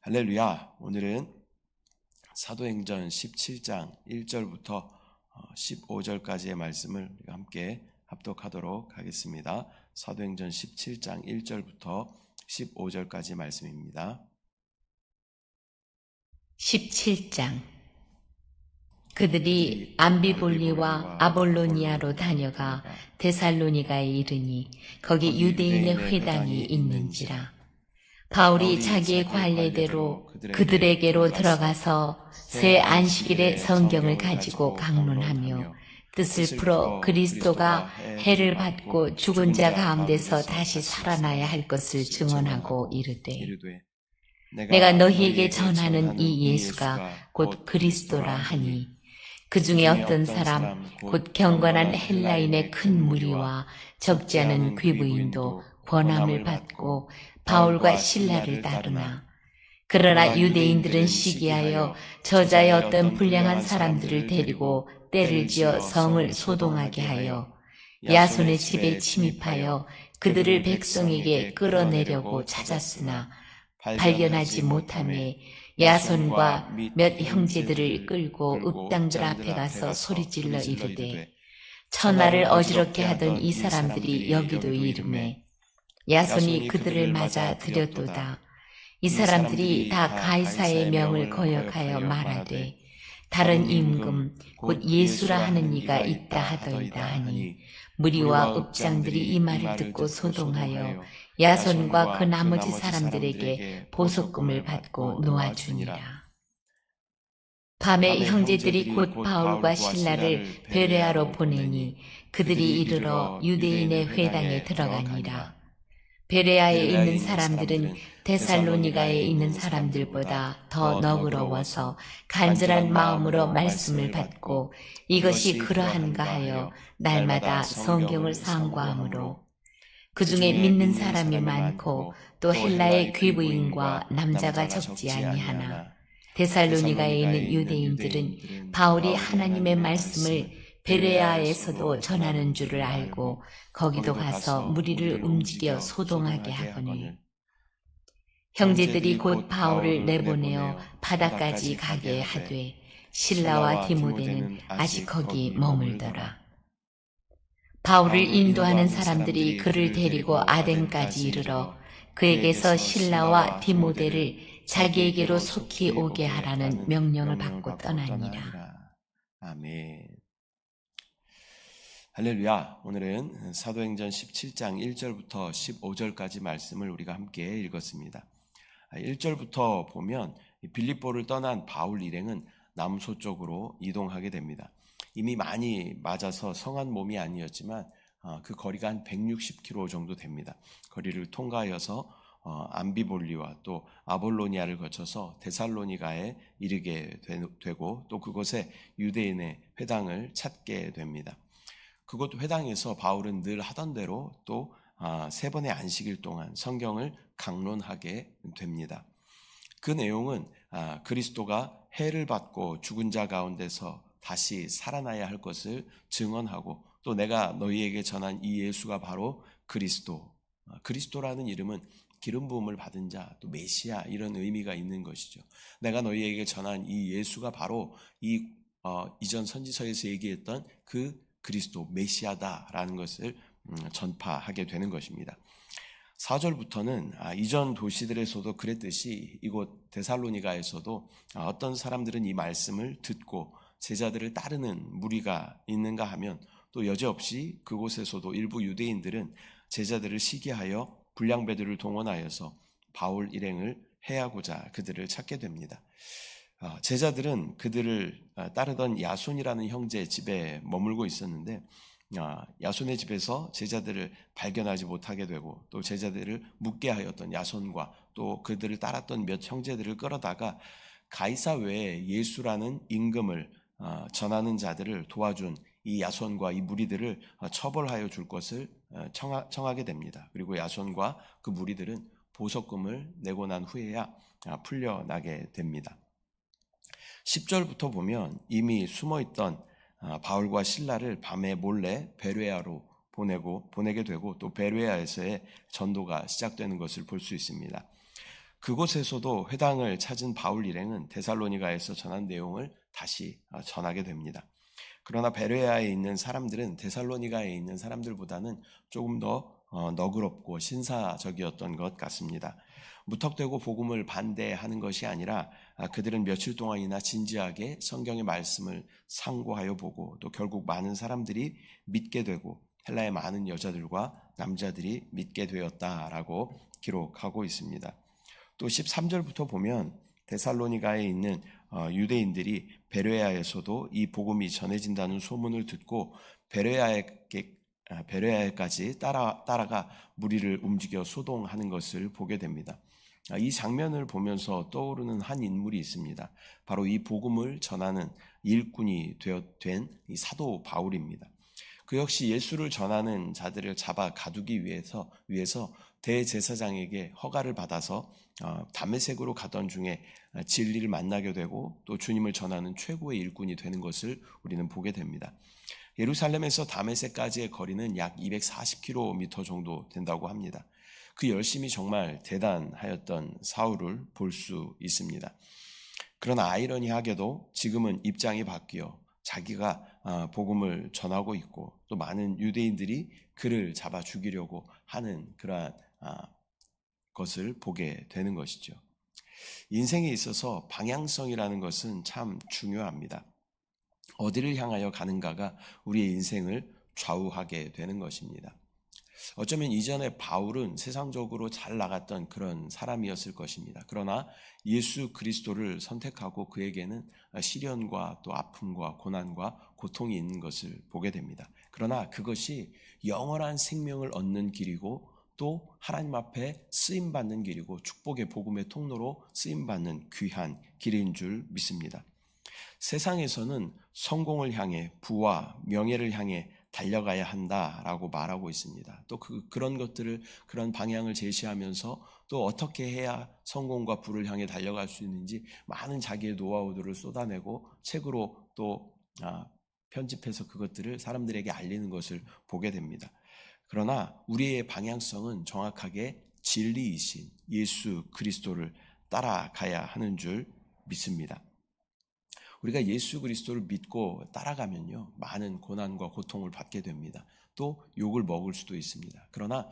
할렐루야. 오늘은 사도행전 17장 1절부터 15절까지의 말씀을 우리가 함께 합독하도록 하겠습니다. 사도행전 17장 1절부터 15절까지 말씀입니다. 17장. 그들이 암비볼리와 아볼로니아로 다녀가 데살로니가에 이르니 거기 유대인의 회당이 있는지라. 바울이 자기의 관례대로 그들에게로 들어가서 새 안식일에 성경을 가지고 강론하며 뜻을 풀어 그리스도가 해를 받고 죽은 자 가운데서 다시 살아나야 할 것을 증언하고 이르되 내가 너희에게 전하는 이 예수가 곧 그리스도라 하니 그 중에 어떤 사람 곧 경건한 헬라인의 큰 무리와 적지 않은 귀부인도 권함을 받고 바울과 실라를 따르나 그러나 유대인들은 시기하여 저자의 어떤 불량한 사람들을 데리고 때를 지어 성을 소동하게 하여 야손의 집에 침입하여 그들을 백성에게 끌어내려고 찾았으나 발견하지 못하매 야손과 몇 형제들을 끌고 읍당들 앞에 가서 소리질러 이르되 천하를 어지럽게 하던 이 사람들이 여기도 이르매 야손이 그들을 맞아 들였도다. 이 사람들이 다 가이사의 명을 거역하여 말하되 다른 임금 곧 예수라 하는 이가 있다 하더이다 하니 무리와 읍장들이 이 말을 듣고 소동하여 야손과 그 나머지 사람들에게 보석금을 받고 놓아주니라. 밤에 형제들이 곧 바울과 실라를 베레아로 보내니 그들이 이르러 유대인의 회당에 들어가니라. 베레아에 있는 사람들은 데살로니가에 있는 사람들보다 더 너그러워서 간절한 마음으로 말씀을 받고 이것이 그러한가 하여 날마다 성경을 상고하므로 그 중에 믿는 사람이 많고 또 헬라의 귀부인과 남자가 적지 아니하나 데살로니가에 있는 유대인들은 바울이 하나님의 말씀을 베레아에서도 전하는 줄을 알고 거기도 가서 무리를 움직여 소동하게 하거늘 형제들이 곧 바울을 내보내어 바다까지 가게 하되 실라와 디모데는 아직 거기 머물더라. 바울을 인도하는 사람들이 그를 데리고 아덴까지 이르러 그에게서 실라와 디모데를 자기에게로 속히 오게 하라는 명령을 받고 떠나니라. 아멘. 할렐루야. 오늘은 사도행전 17장 1절부터 15절까지 말씀을 우리가 함께 읽었습니다. 1절부터 보면 빌립보를 떠난 바울 일행은 남서쪽으로 이동하게 됩니다. 이미 많이 맞아서 성한 몸이 아니었지만 그 거리가 한 160km 정도 됩니다. 거리를 통과하여서 암비볼리와 또 아볼로니아를 거쳐서 데살로니가에 이르게 되고 또 그곳에 유대인의 회당을 찾게 됩니다. 그곳 회당에서 바울은 늘 하던 대로 또 3번의 안식일 동안 성경을 강론하게 됩니다. 그 내용은 그리스도가 해를 받고 죽은 자 가운데서 다시 살아나야 할 것을 증언하고 또 내가 너희에게 전한 이 예수가 바로 그리스도라는 이름은 기름 부음을 받은 자, 또 메시아 이런 의미가 있는 것이죠. 내가 너희에게 전한 이 예수가 바로 이 이전 선지서에서 얘기했던 그 그리스도 메시아다라는 것을 전파하게 되는 것입니다. 4절부터는 이전 도시들에서도 그랬듯이 이곳 데살로니가에서도 어떤 사람들은 이 말씀을 듣고 제자들을 따르는 무리가 있는가 하면 또 여지없이 그곳에서도 일부 유대인들은 제자들을 시기하여 불량배들을 동원하여서 바울 일행을 해하고자 그들을 찾게 됩니다. 제자들은 그들을 따르던 야손이라는 형제 집에 머물고 있었는데 야손의 집에서 제자들을 발견하지 못하게 되고 또 제자들을 묻게 하였던 야손과 또 그들을 따랐던 몇 형제들을 끌어다가 가이사 외에 예수라는 임금을 전하는 자들을 도와준 이 야손과 이 무리들을 처벌하여 줄 것을 청하게 됩니다. 그리고 야손과 그 무리들은 보석금을 내고 난 후에야 풀려나게 됩니다. 10절부터 보면 이미 숨어있던 바울과 실라를 밤에 몰래 베레아로 보내게 되고 또 베레아에서의 전도가 시작되는 것을 볼 수 있습니다. 그곳에서도 회당을 찾은 바울 일행은 데살로니가에서 전한 내용을 다시 전하게 됩니다. 그러나 베레아에 있는 사람들은 데살로니가에 있는 사람들보다는 조금 더 너그럽고 신사적이었던 것 같습니다. 무턱대고 복음을 반대하는 것이 아니라 그들은 며칠 동안이나 진지하게 성경의 말씀을 상고하여 보고 또 결국 많은 사람들이 믿게 되고 헬라의 많은 여자들과 남자들이 믿게 되었다라고 기록하고 있습니다. 또 13절부터 보면 데살로니가에 있는 유대인들이 베레아에서도 이 복음이 전해진다는 소문을 듣고 베레아에까지 따라가 무리를 움직여 소동하는 것을 보게 됩니다. 이 장면을 보면서 떠오르는 한 인물이 있습니다. 바로 이 복음을 전하는 일꾼이 된 이 사도 바울입니다. 그 역시 예수를 전하는 자들을 잡아 가두기 위해서 대제사장에게 허가를 받아서 다메섹으로 가던 중에 진리를 만나게 되고 또 주님을 전하는 최고의 일꾼이 되는 것을 우리는 보게 됩니다. 예루살렘에서 다메섹까지의 거리는 약 240km 정도 된다고 합니다. 그 열심이 정말 대단하였던 사울을 볼 수 있습니다. 그러나 아이러니하게도 지금은 입장이 바뀌어 자기가 복음을 전하고 있고 또 많은 유대인들이 그를 잡아 죽이려고 하는 그러한 것을 보게 되는 것이죠. 인생에 있어서 방향성이라는 것은 참 중요합니다. 어디를 향하여 가는가가 우리의 인생을 좌우하게 되는 것입니다. 어쩌면 이전에 바울은 세상적으로 잘 나갔던 그런 사람이었을 것입니다. 그러나 예수 그리스도를 선택하고 그에게는 시련과 또 아픔과 고난과 고통이 있는 것을 보게 됩니다. 그러나 그것이 영원한 생명을 얻는 길이고 또 하나님 앞에 쓰임받는 길이고 축복의 복음의 통로로 쓰임받는 귀한 길인 줄 믿습니다. 세상에서는 성공을 향해 부와 명예를 향해 달려가야 한다라고 말하고 있습니다. 또 그런 것들을 그런 방향을 제시하면서 또 어떻게 해야 성공과 부를 향해 달려갈 수 있는지 많은 자기의 노하우들을 쏟아내고 책으로 또 편집해서 그것들을 사람들에게 알리는 것을 보게 됩니다. 그러나 우리의 방향성은 정확하게 진리이신 예수 그리스도를 따라가야 하는 줄 믿습니다. 우리가 예수 그리스도를 믿고 따라가면요, 많은 고난과 고통을 받게 됩니다. 또 욕을 먹을 수도 있습니다. 그러나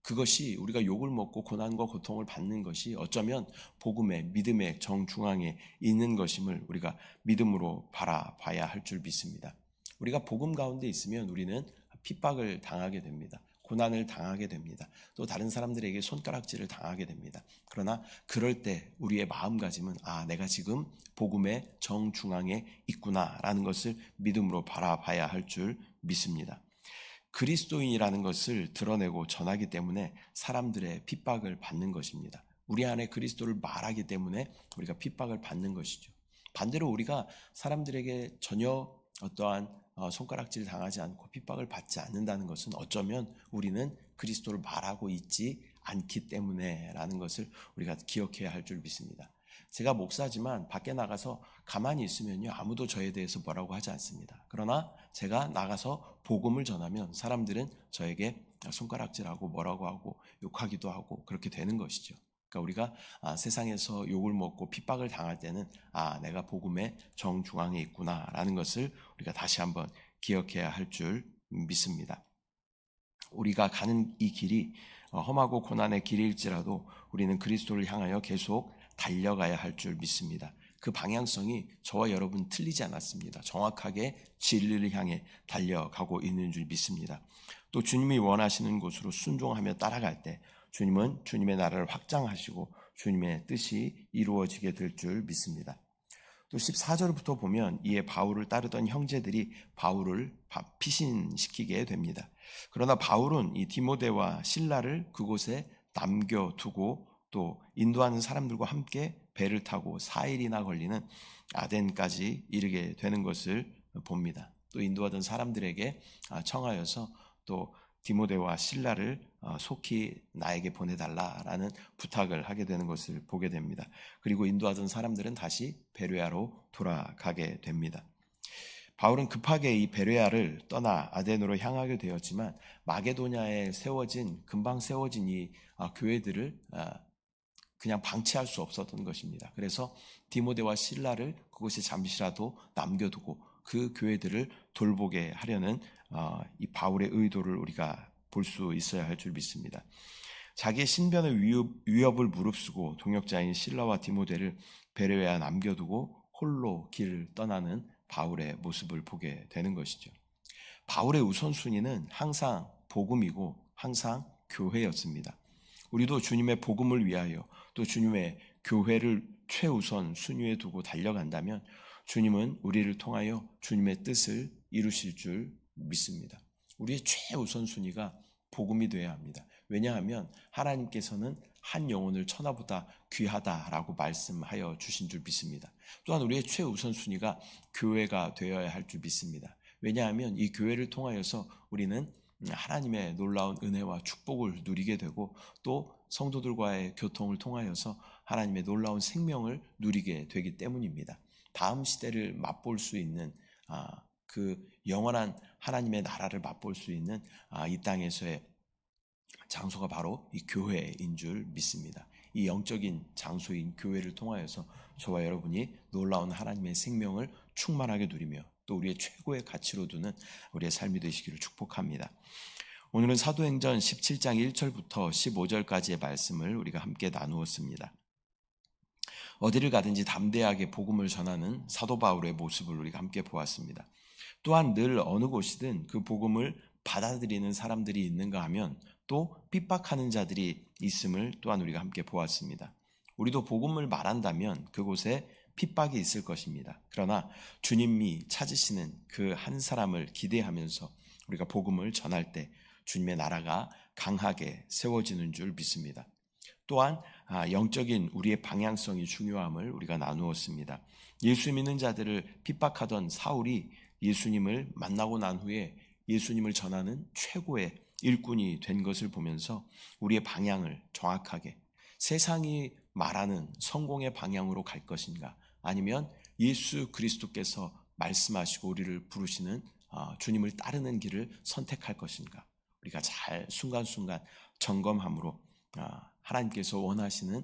그것이 우리가 욕을 먹고 고난과 고통을 받는 것이 어쩌면 복음의 믿음의 정중앙에 있는 것임을 우리가 믿음으로 바라봐야 할 줄 믿습니다. 우리가 복음 가운데 있으면 우리는 핍박을 당하게 됩니다. 고난을 당하게 됩니다. 또 다른 사람들에게 손가락질을 당하게 됩니다. 그러나 그럴 때 우리의 마음가짐은 내가 지금 복음의 정중앙에 있구나라는 것을 믿음으로 바라봐야 할 줄 믿습니다. 그리스도인이라는 것을 드러내고 전하기 때문에 사람들의 핍박을 받는 것입니다. 우리 안에 그리스도를 말하기 때문에 우리가 핍박을 받는 것이죠. 반대로 우리가 사람들에게 전혀 어떠한 손가락질 당하지 않고 핍박을 받지 않는다는 것은 어쩌면 우리는 그리스도를 말하고 있지 않기 때문에라는 것을 우리가 기억해야 할 줄 믿습니다. 제가 목사지만 밖에 나가서 가만히 있으면요, 아무도 저에 대해서 뭐라고 하지 않습니다. 그러나 제가 나가서 복음을 전하면 사람들은 저에게 손가락질하고 뭐라고 하고 욕하기도 하고 그렇게 되는 것이죠. 그러니까 우리가 세상에서 욕을 먹고 핍박을 당할 때는 내가 복음의 정중앙에 있구나라는 것을 우리가 다시 한번 기억해야 할 줄 믿습니다. 우리가 가는 이 길이 험하고 고난의 길일지라도 우리는 그리스도를 향하여 계속 달려가야 할 줄 믿습니다. 그 방향성이 저와 여러분 틀리지 않았습니다. 정확하게 진리를 향해 달려가고 있는 줄 믿습니다. 또 주님이 원하시는 곳으로 순종하며 따라갈 때 주님은 주님의 나라를 확장하시고 주님의 뜻이 이루어지게 될 줄 믿습니다. 또 14절부터 보면 이에 바울을 따르던 형제들이 바울을 피신시키게 됩니다. 그러나 바울은 이 디모데와 실라를 그곳에 남겨두고 또 인도하는 사람들과 함께 배를 타고 4일이나 걸리는 아덴까지 이르게 되는 것을 봅니다. 또 인도하던 사람들에게 청하여서 또 디모데와 실라를 속히 나에게 보내달라라는 부탁을 하게 되는 것을 보게 됩니다. 그리고 인도하던 사람들은 다시 베레아로 돌아가게 됩니다. 바울은 급하게 이 베레아를 떠나 아덴으로 향하게 되었지만 마게도냐에 금방 세워진 이 교회들을 그냥 방치할 수 없었던 것입니다. 그래서 디모데와 실라를 그곳에 잠시라도 남겨두고 그 교회들을 돌보게 하려는 이 바울의 의도를 우리가 볼 수 있어야 할 줄 믿습니다. 자기의 신변의 위협을 무릅쓰고 동역자인 실라와 디모데를 베레아에 남겨두고 홀로 길을 떠나는 바울의 모습을 보게 되는 것이죠. 바울의 우선순위는 항상 복음이고 항상 교회였습니다. 우리도 주님의 복음을 위하여 또 주님의 교회를 최우선 순위에 두고 달려간다면 주님은 우리를 통하여 주님의 뜻을 이루실 줄 믿습니다. 우리의 최우선 순위가 복음이 되어야 합니다. 왜냐하면 하나님께서는 한 영혼을 천하보다 귀하다라고 말씀하여 주신 줄 믿습니다. 또한 우리의 최우선 순위가 교회가 되어야 할 줄 믿습니다. 왜냐하면 이 교회를 통하여서 우리는 하나님의 놀라운 은혜와 축복을 누리게 되고 또 성도들과의 교통을 통하여서 하나님의 놀라운 생명을 누리게 되기 때문입니다. 다음 시대를 맛볼 수 있는 그 영원한 하나님의 나라를 맛볼 수 있는 이 땅에서의 장소가 바로 이 교회인 줄 믿습니다. 이 영적인 장소인 교회를 통하여서 저와 여러분이 놀라운 하나님의 생명을 충만하게 누리며 또 우리의 최고의 가치로 두는 우리의 삶이 되시기를 축복합니다. 오늘은 사도행전 17장 1절부터 15절까지의 말씀을 우리가 함께 나누었습니다. 어디를 가든지 담대하게 복음을 전하는 사도 바울의 모습을 우리가 함께 보았습니다. 또한 늘 어느 곳이든 그 복음을 받아들이는 사람들이 있는가 하면 또 핍박하는 자들이 있음을 또한 우리가 함께 보았습니다. 우리도 복음을 말한다면 그곳에 핍박이 있을 것입니다. 그러나 주님이 찾으시는 그 한 사람을 기대하면서 우리가 복음을 전할 때 주님의 나라가 강하게 세워지는 줄 믿습니다. 또한 영적인 우리의 방향성이 중요함을 우리가 나누었습니다. 예수 믿는 자들을 핍박하던 사울이 예수님을 만나고 난 후에 예수님을 전하는 최고의 일꾼이 된 것을 보면서 우리의 방향을 정확하게 세상이 말하는 성공의 방향으로 갈 것인가 아니면 예수 그리스도께서 말씀하시고 우리를 부르시는 주님을 따르는 길을 선택할 것인가 우리가 잘 순간순간 점검함으로 하나님께서 원하시는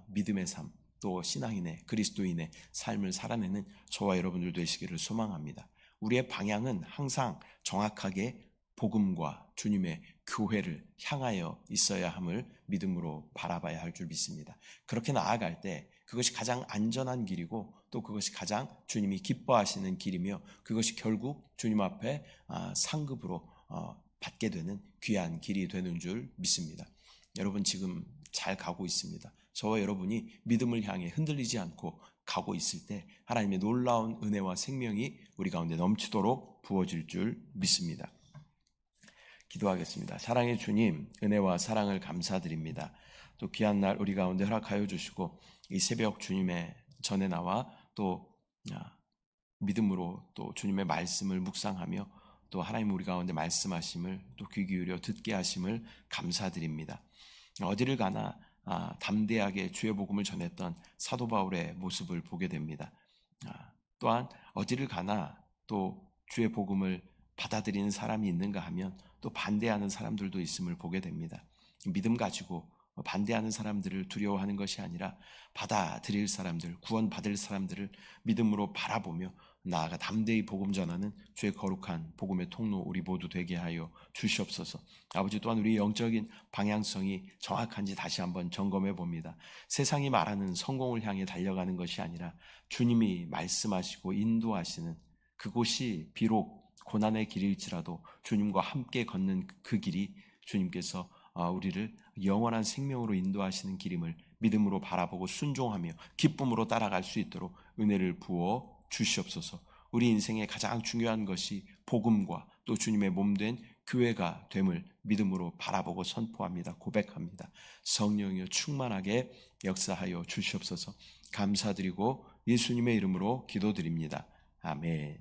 믿음의 삶 또 신앙인의 그리스도인의 삶을 살아내는 저와 여러분들 되시기를 소망합니다. 우리의 방향은 항상 정확하게 복음과 주님의 교회를 향하여 있어야 함을 믿음으로 바라봐야 할 줄 믿습니다. 그렇게 나아갈 때 그것이 가장 안전한 길이고 또 그것이 가장 주님이 기뻐하시는 길이며 그것이 결국 주님 앞에 상급으로 받게 되는 귀한 길이 되는 줄 믿습니다. 여러분 지금 잘 가고 있습니다. 저와 여러분이 믿음을 향해 흔들리지 않고 가고 있을 때 하나님의 놀라운 은혜와 생명이 우리 가운데 넘치도록 부어질 줄 믿습니다. 기도하겠습니다. 사랑의 주님, 은혜와 사랑을 감사드립니다. 또 귀한 날 우리 가운데 허락하여 주시고 이 새벽 주님의 전에 나와 또 믿음으로 또 주님의 말씀을 묵상하며 또 하나님 우리 가운데 말씀하심을 또 귀 기울여 듣게 하심을 감사드립니다. 어디를 가나 담대하게 주의 복음을 전했던 사도 바울의 모습을 보게 됩니다. 또한 어디를 가나 또 주의 복음을 받아들이는 사람이 있는가 하면 또 반대하는 사람들도 있음을 보게 됩니다. 믿음 가지고 반대하는 사람들을 두려워하는 것이 아니라 받아들일 사람들, 구원받을 사람들을 믿음으로 바라보며 나아가 담대히 복음 전하는 주의 거룩한 복음의 통로 우리 모두 되게 하여 주시옵소서. 아버지 또한 우리 영적인 방향성이 정확한지 다시 한번 점검해 봅니다. 세상이 말하는 성공을 향해 달려가는 것이 아니라 주님이 말씀하시고 인도하시는 그곳이 비록 고난의 길일지라도 주님과 함께 걷는 그 길이 주님께서 우리를 영원한 생명으로 인도하시는 길임을 믿음으로 바라보고 순종하며 기쁨으로 따라갈 수 있도록 은혜를 부어 주시옵소서. 우리 인생의 가장 중요한 것이 복음과 또 주님의 몸된 교회가 됨을 믿음으로 바라보고 선포합니다. 고백합니다. 성령이여 충만하게 역사하여 주시옵소서. 감사드리고 예수님의 이름으로 기도드립니다. 아멘.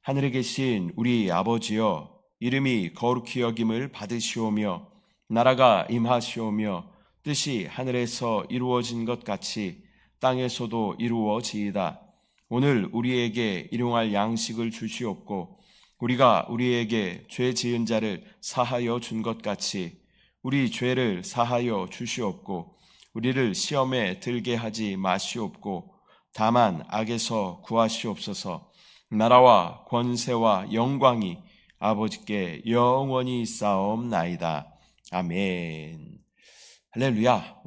하늘에 계신 우리 아버지여, 이름이 거룩히 여김을 받으시오며 나라가 임하시오며 뜻이 하늘에서 이루어진 것 같이 땅에서도 이루어지이다. 오늘 우리에게 일용할 양식을 주시옵고 우리가 우리에게 죄 지은 자를 사하여 준 것 같이 우리 죄를 사하여 주시옵고 우리를 시험에 들게 하지 마시옵고 다만 악에서 구하시옵소서. 나라와 권세와 영광이 아버지께 영원히 있사옵나이다. 아멘. 할렐루야.